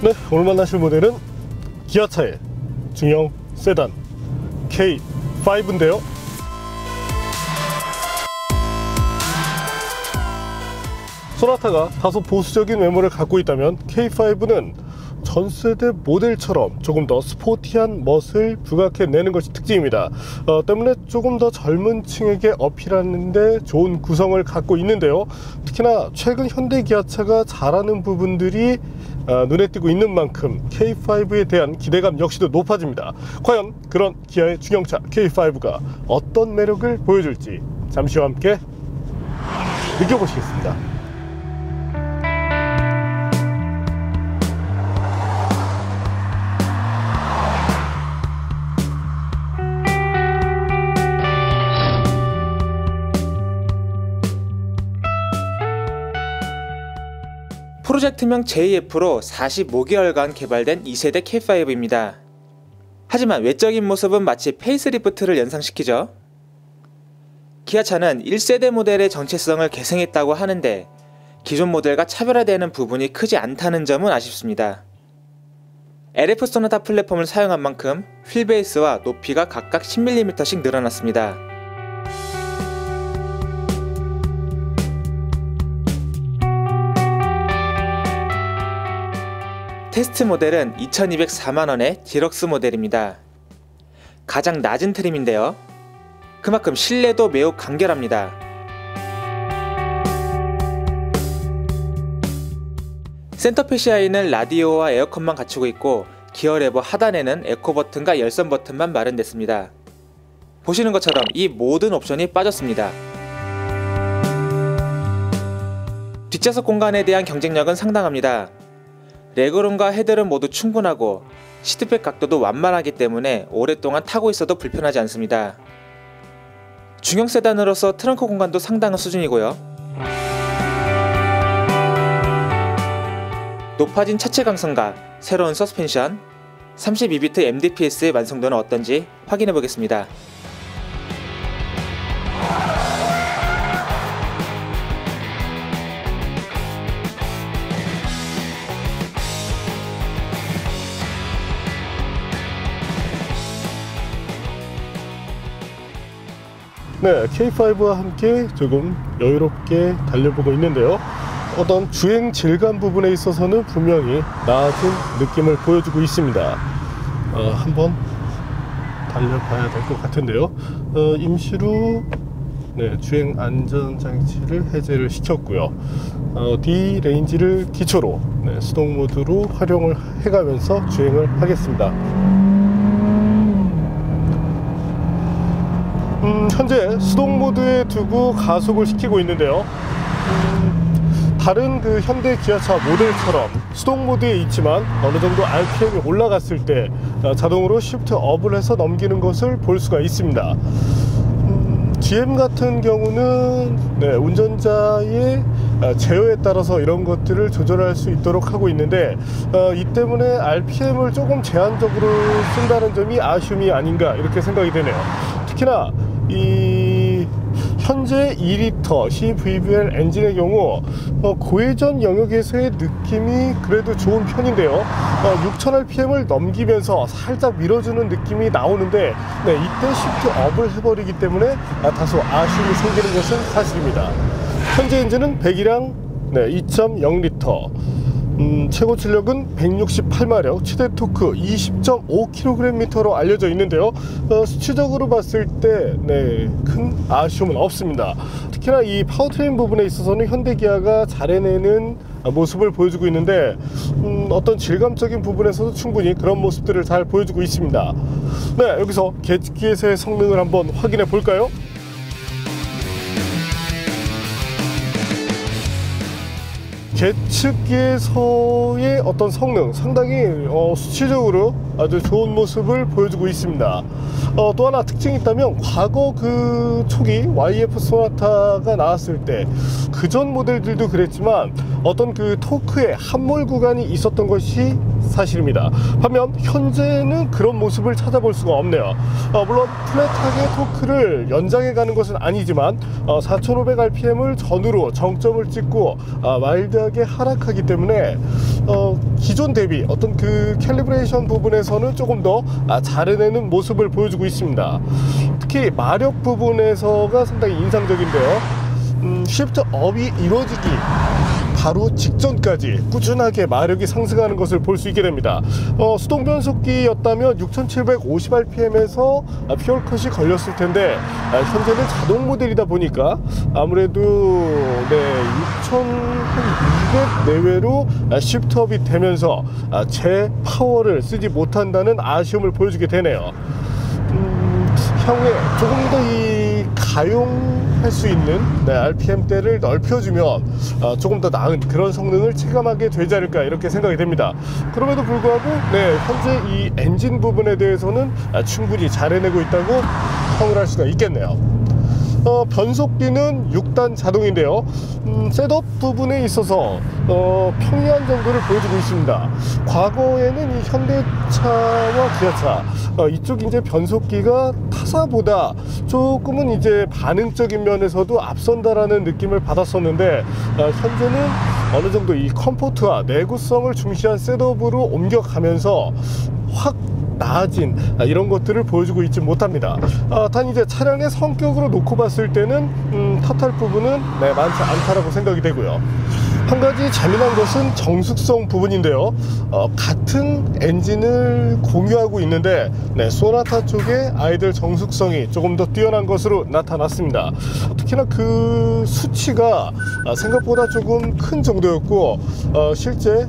네, 오늘 만나실 모델은 기아차의 중형 세단 K5인데요. 소나타가 다소 보수적인 외모를 갖고 있다면 K5는 전세대 모델처럼 조금 더 스포티한 멋을 부각해내는 것이 특징입니다. 때문에 조금 더 젊은 층에게 어필하는 데 좋은 구성을 갖고 있는데요. 특히나 최근 현대 기아차가 잘하는 부분들이 눈에 띄고 있는 만큼 K5에 대한 기대감 역시도 높아집니다. 과연 그런 기아의 중형차 K5가 어떤 매력을 보여줄지 잠시 후 함께 느껴보시겠습니다. 프로젝트명 JF로 45개월간 개발된 2세대 K5입니다. 하지만 외적인 모습은 마치 페이스리프트를 연상시키죠. 기아차는 1세대 모델의 정체성을 계승했다고 하는데 기존 모델과 차별화되는 부분이 크지 않다는 점은 아쉽습니다. LF 소나타 플랫폼을 사용한 만큼 휠베이스와 높이가 각각 10mm씩 늘어났습니다. 테스트 모델은 2204만원의 디럭스 모델입니다. 가장 낮은 트림인데요. 그만큼 실내도 매우 간결합니다. 센터 패시아에는 라디오와 에어컨만 갖추고 있고 기어 레버 하단에는 에코 버튼과 열선 버튼만 마련됐습니다. 보시는 것처럼 이 모든 옵션이 빠졌습니다. 뒷좌석 공간에 대한 경쟁력은 상당합니다. 레그룸과 헤드룸 모두 충분하고 시트백 각도도 완만하기 때문에 오랫동안 타고 있어도 불편하지 않습니다. 중형 세단으로서 트렁크 공간도 상당한 수준이고요. 높아진 차체 강성과 새로운 서스펜션, 32비트 MDPS의 완성도는 어떤지 확인해 보겠습니다. 네, K5와 함께 조금 여유롭게 달려보고 있는데요. 어떤 주행 질감 부분에 있어서는 분명히 나아진 느낌을 보여주고 있습니다. 한번 달려봐야 될 것 같은데요. 임시로 주행 안전장치를 해제를 시켰고요. D 레인지를 기초로 수동 모드로 활용을 해가면서 주행을 하겠습니다. 현재 수동 모드에 두고 가속을 시키고 있는데요. 다른 그 현대 기아차 모델처럼 수동 모드에 있지만 어느 정도 RPM이 올라갔을 때 자동으로 시프트 업을 해서 넘기는 것을 볼 수가 있습니다. GM 같은 경우는 운전자의 제어에 따라서 이런 것들을 조절할 수 있도록 하고 있는데 이 때문에 RPM을 조금 제한적으로 쓴다는 점이 아쉬움이 아닌가 이렇게 생각이 되네요. 특히나 이 현재 2리터 CVVL 엔진의 경우 고회전 영역에서의 느낌이 그래도 좋은 편인데요. 6000rpm을 넘기면서 살짝 밀어주는 느낌이 나오는데 이때 시프트 업을 해버리기 때문에 다소 아쉬움이 생기는 것은 사실입니다. 현재 엔진은 배기량 2.0리터, 최고 출력은 168마력, 최대 토크 20.5kgm로 알려져 있는데요. 수치적으로 봤을 때 큰 아쉬움은 없습니다. 특히나 이 파워트레인 부분에 있어서는 현대 기아가 잘 해내는 모습을 보여주고 있는데 어떤 질감적인 부분에서도 충분히 그런 모습들을 잘 보여주고 있습니다. 여기서 계기에서의 성능을 한번 확인해 볼까요? 계측기에서의 어떤 성능 상당히 수치적으로 아주 좋은 모습을 보여주고 있습니다. 또 하나 특징이 있다면 과거 그 초기 YF 소나타가 나왔을 때 그전 모델들도 그랬지만 어떤 그 토크의 함몰 구간이 있었던 것이 사실입니다. 반면 현재는 그런 모습을 찾아볼 수가 없네요. 물론 플랫하게 토크를 연장해 가는 것은 아니지만 4500rpm을 전후로 정점을 찍고 마일드하게 하락하기 때문에 기존 대비 어떤 그 캘리브레이션 부분에서는 조금 더 잘 해내는 모습을 보여주고 있습니다. 특히 마력 부분에서가 상당히 인상적인데요. 시프트 업이 이루어지기 바로 직전까지 꾸준하게 마력이 상승하는 것을 볼 수 있게 됩니다. 수동 변속기였다면 6750rpm에서 퓨얼컷이 걸렸을 텐데 현재는 자동 모델이다 보니까 아무래도 6200 내외로 시프트업이 되면서 제 파워를 쓰지 못한다는 아쉬움을 보여주게 되네요. 향후에 조금 더 이 가용할 수 있는 RPM대를 넓혀주면 조금 더 나은 그런 성능을 체감하게 되지 않을까 이렇게 생각이 됩니다. 그럼에도 불구하고 현재 이 엔진 부분에 대해서는 충분히 잘 해내고 있다고 평을 할 수가 있겠네요. 변속기는 6단 자동인데요. 셋업 부분에 있어서 평이한 정도를 보여주고 있습니다. 과거에는 이 현대차와 기아차 이쪽 이제 변속기가 타사보다 조금은 이제 반응적인 면에서도 앞선다라는 느낌을 받았었는데 현재는 어느 정도 이 컴포트와 내구성을 중시한 셋업으로 옮겨가면서 확 나아진 이런 것들을 보여주고 있지 못합니다. 단 이제 차량의 성격으로 놓고 봤을 때는 탓할 부분은 많지 않다라고 생각이 되고요. 한 가지 재미난 것은 정숙성 부분인데요. 같은 엔진을 공유하고 있는데 소나타 쪽의 아이들 정숙성이 조금 더 뛰어난 것으로 나타났습니다. 특히나 그 수치가 생각보다 조금 큰 정도였고 실제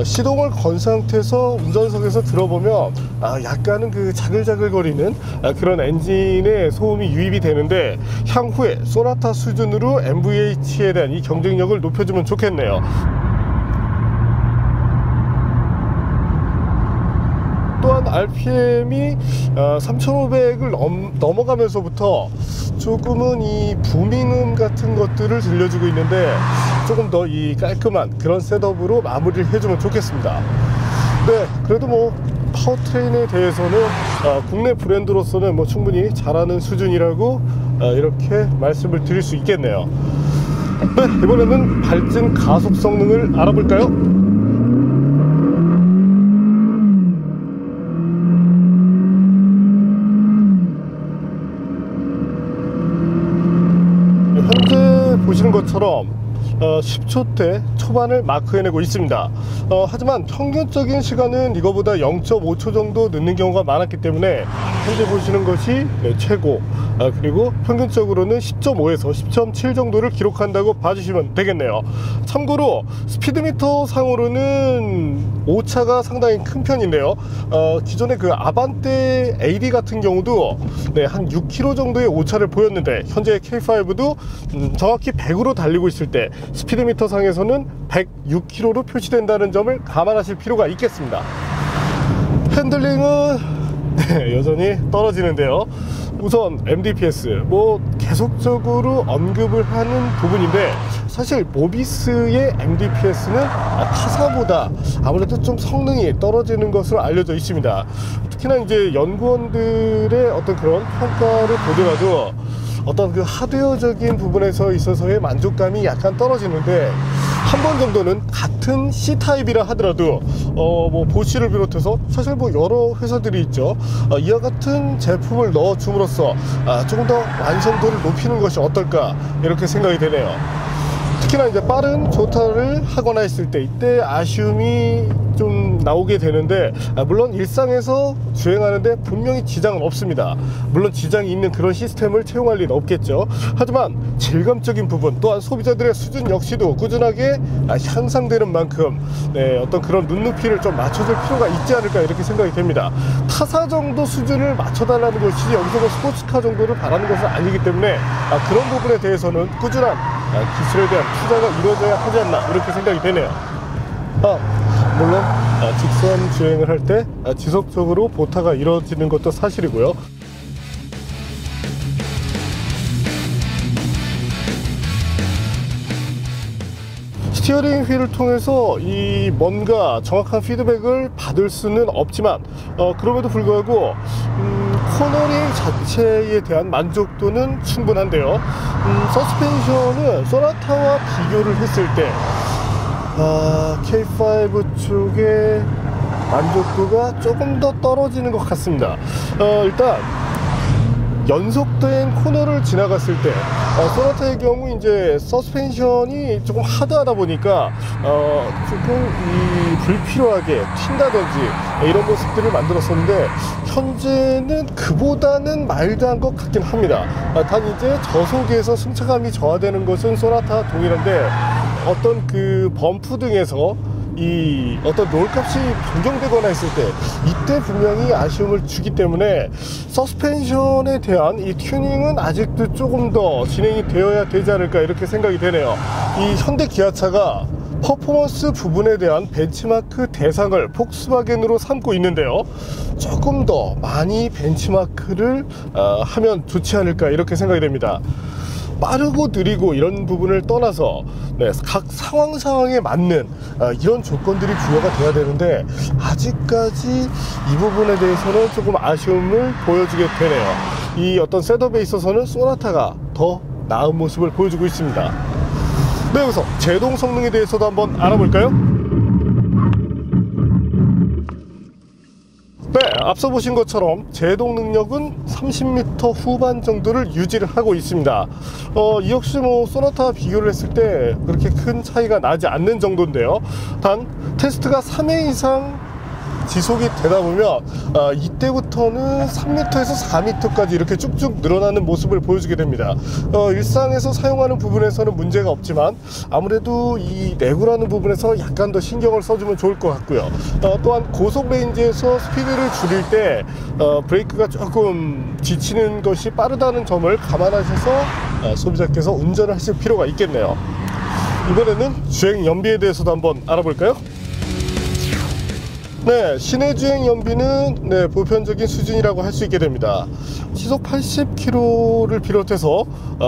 시동을 건 상태에서 운전석에서 들어보면 약간은 그 자글자글거리는 그런 엔진의 소음이 유입이 되는데 향후에 소나타 수준으로 MVH에 대한 이 경쟁력을 높여주면 좋겠네요. 또한 RPM이 3500을 넘어가면서부터 조금은 이 부밍음 같은 것들을 들려주고 있는데 조금 더 이 깔끔한 그런 셋업으로 마무리를 해주면 좋겠습니다. 그래도 뭐 파워트레인에 대해서는 국내 브랜드로서는 뭐 충분히 잘하는 수준이라고 이렇게 말씀을 드릴 수 있겠네요. 이번에는 발진 가속 성능을 알아볼까요? 현재 보시는 것처럼 10초대 초반을 마크해내고 있습니다. 하지만 평균적인 시간은 이거보다 0.5초 정도 늦는 경우가 많았기 때문에 현재 보시는 것이 최고, 그리고 평균적으로는 10.5에서 10.7 정도를 기록한다고 봐주시면 되겠네요. 참고로 스피드미터 상으로는 오차가 상당히 큰 편인데요. 기존의 그 아반떼 AD 같은 경우도 한 6km 정도의 오차를 보였는데 현재 K5도 정확히 100으로 달리고 있을 때 스피드미터 상에서는 106km로 표시된다는 점을 감안하실 필요가 있겠습니다. 핸들링은 여전히 떨어지는데요. 우선 MDPS 뭐 계속적으로 언급을 하는 부분인데 사실 모비스의 MDPS는 타사보다 아무래도 좀 성능이 떨어지는 것으로 알려져 있습니다. 특히나 이제 연구원들의 어떤 그런 평가를 보더라도 어떤 그 하드웨어적인 부분에서 있어서의 만족감이 약간 떨어지는데 한 번 정도는 같은 C타입이라 하더라도 뭐 보쉬를 비롯해서 사실 뭐 여러 회사들이 있죠. 이와 같은 제품을 넣어 줌으로써 조금 더 완성도를 높이는 것이 어떨까 이렇게 생각이 되네요. 특히나 이제 빠른 조타를 하거나 했을 때 이때 아쉬움이 좀 나오게 되는데 물론 일상에서 주행하는데 분명히 지장은 없습니다. 물론 지장이 있는 그런 시스템을 채용할 리는 없겠죠. 하지만 질감적인 부분 또한 소비자들의 수준 역시도 꾸준하게 향상되는 만큼 어떤 그런 눈높이를 좀 맞춰줄 필요가 있지 않을까 이렇게 생각이 됩니다. 타사 정도 수준을 맞춰달라는 것이 여기서 뭐 스포츠카 정도를 바라는 것은 아니기 때문에 그런 부분에 대해서는 꾸준한 기술에 대한 투자가 이루어져야 하지 않나 이렇게 생각이 되네요. 물론 직선 주행을 할 때 지속적으로 보타가 이루어지는 것도 사실이고요. 스티어링 휠을 통해서 이 뭔가 정확한 피드백을 받을 수는 없지만 그럼에도 불구하고 코너링 자체에 대한 만족도는 충분한데요. 서스펜션은 소나타와 비교를 했을 때 K5 쪽의 만족도가 조금 더 떨어지는 것 같습니다. 일단 연속된 코너를 지나갔을 때 소나타의 경우 이제 서스펜션이 조금 하드하다 보니까 조금 불필요하게 튄다든지 이런 모습들을 만들었었는데, 현재는 그보다는 마일드한 것 같긴 합니다. 단 이제 저속에서 승차감이 저하되는 것은 소나타와 동일한데, 어떤 그 범프 등에서 이 어떤 롤값이 변경되거나 했을 때 이때 분명히 아쉬움을 주기 때문에 서스펜션에 대한 이 튜닝은 아직도 조금 더 진행이 되어야 되지 않을까 이렇게 생각이 되네요. 이 현대 기아차가 퍼포먼스 부분에 대한 벤치마크 대상을 폭스바겐으로 삼고 있는데요, 조금 더 많이 벤치마크를 하면 좋지 않을까 이렇게 생각이 됩니다. 빠르고 느리고 이런 부분을 떠나서 각 상황에 맞는 이런 조건들이 부여가 돼야 되는데, 아직까지 이 부분에 대해서는 조금 아쉬움을 보여주게 되네요. 이 어떤 셋업에 있어서는 소나타가 더 나은 모습을 보여주고 있습니다. 네, 여기서 제동 성능에 대해서도 한번 알아볼까요? 네, 앞서 보신 것처럼 제동 능력은 30m 후반 정도를 유지를 하고 있습니다. 이 역시 뭐 소나타와 비교를 했을 때 그렇게 큰 차이가 나지 않는 정도인데요. 단 테스트가 3회 이상 지속이 되다 보면 이때부터는 3m에서 4m까지 이렇게 쭉쭉 늘어나는 모습을 보여주게 됩니다. 일상에서 사용하는 부분에서는 문제가 없지만 아무래도 이 내구라는 부분에서 약간 더 신경을 써주면 좋을 것 같고요. 또한 고속 레인지에서 스피드를 줄일 때 브레이크가 조금 지치는 것이 빠르다는 점을 감안하셔서 소비자께서 운전을 하실 필요가 있겠네요. 이번에는 주행 연비에 대해서도 한번 알아볼까요? 네, 시내 주행 연비는 보편적인 수준이라고 할 수 있게 됩니다. 시속 80km를 비롯해서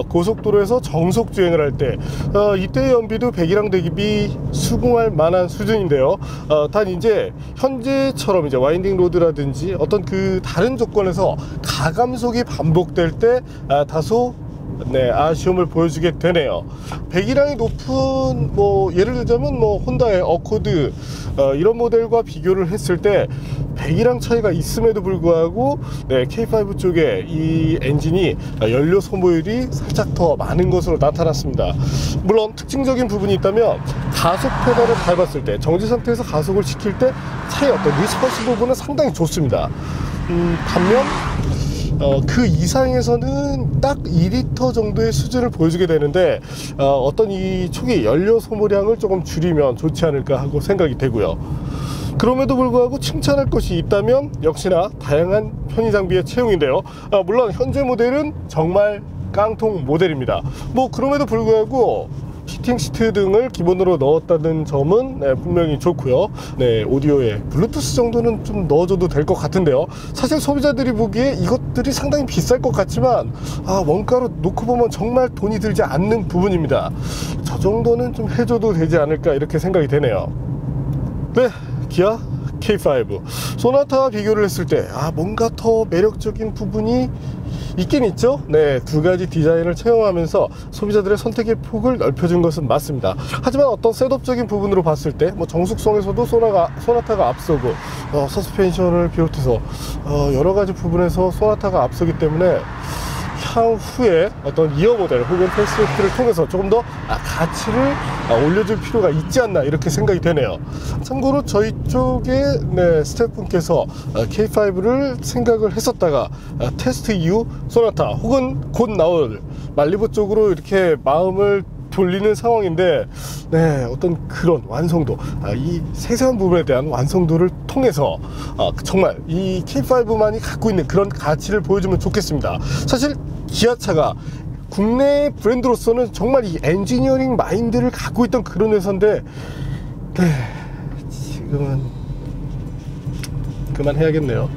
고속도로에서 정속 주행을 할 때 이때의 연비도 배기량 대비 수긍할 만한 수준인데요. 단 이제 현재처럼 이제 와인딩 로드라든지 어떤 그 다른 조건에서 가감속이 반복될 때 다소 아쉬움을 보여주게 되네요. 배기량이 높은 예를 들자면 혼다의 어코드 이런 모델과 비교를 했을 때 배기량 차이가 있음에도 불구하고 K5 쪽에 이 엔진이 연료 소모율이 살짝 더 많은 것으로 나타났습니다. 물론 특징적인 부분이 있다면 가속 페달을 밟았을 때, 정지 상태에서 가속을 시킬 때 차의 어떤 리스폰스 부분은 상당히 좋습니다. 반면 그 이상에서는 딱 2리터 정도의 수준을 보여주게 되는데 어떤 이 초기 연료 소모량을 조금 줄이면 좋지 않을까 하고 생각이 되고요. 그럼에도 불구하고 칭찬할 것이 있다면 역시나 다양한 편의 장비의 채용인데요. 물론 현재 모델은 정말 깡통 모델입니다. 그럼에도 불구하고 히팅 시트 등을 기본으로 넣었다는 점은 분명히 좋고요. 오디오에 블루투스 정도는 좀 넣어줘도 될 것 같은데요. 사실 소비자들이 보기에 이것들이 상당히 비쌀 것 같지만 원가로 놓고 보면 정말 돈이 들지 않는 부분입니다. 저 정도는 좀 해줘도 되지 않을까 이렇게 생각이 되네요. 네, 기아 K5 소나타와 비교를 했을 때 뭔가 더 매력적인 부분이 있긴 있죠. 두 가지 디자인을 채용하면서 소비자들의 선택의 폭을 넓혀준 것은 맞습니다. 하지만 어떤 셋업적인 부분으로 봤을 때 정숙성에서도 소나타가 앞서고 서스펜션을 비롯해서 여러 가지 부분에서 소나타가 앞서기 때문에 향후에 어떤 이어 모델 혹은 페이스리프트를 통해서 조금 더 가치를 올려줄 필요가 있지 않나 이렇게 생각이 되네요. 참고로 저희 쪽에 스태프분께서 K5를 생각을 했었다가 테스트 이후 소나타 혹은 곧 나올 말리부 쪽으로 이렇게 마음을 돌리는 상황인데 어떤 그런 완성도, 이 세세한 부분에 대한 완성도를 통해서 정말 이 K5만이 갖고 있는 그런 가치를 보여주면 좋겠습니다. 사실 기아차가 국내 브랜드로서는 정말 이 엔지니어링 마인드를 갖고 있던 그런 회사인데 지금은 그만해야겠네요.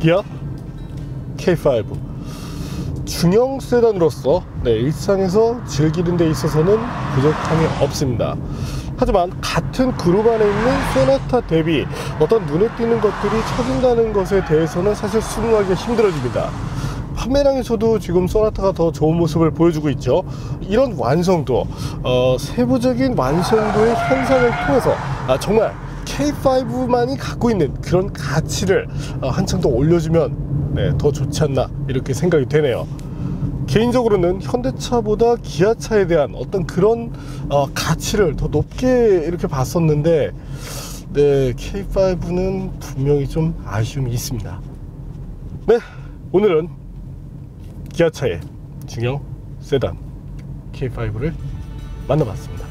기아 K5 중형 세단으로서 일상에서 즐기는 데 있어서는 부족함이 없습니다. 하지만 같은 그룹 안에 있는 소나타 대비 어떤 눈에 띄는 것들이 처진다는 것에 대해서는 사실 수긍하기가 힘들어집니다. 판매량에서도 지금 소나타가 더 좋은 모습을 보여주고 있죠. 이런 완성도, 세부적인 완성도의 현상을 통해서 정말 K5만이 갖고 있는 그런 가치를 한층 더 올려주면 더 좋지 않나 이렇게 생각이 되네요. 개인적으로는 현대차보다 기아차에 대한 어떤 그런 가치를 더 높게 이렇게 봤었는데 K5는 분명히 좀 아쉬움이 있습니다. 네, 오늘은 기아차의 중형 세단 K5를 만나봤습니다.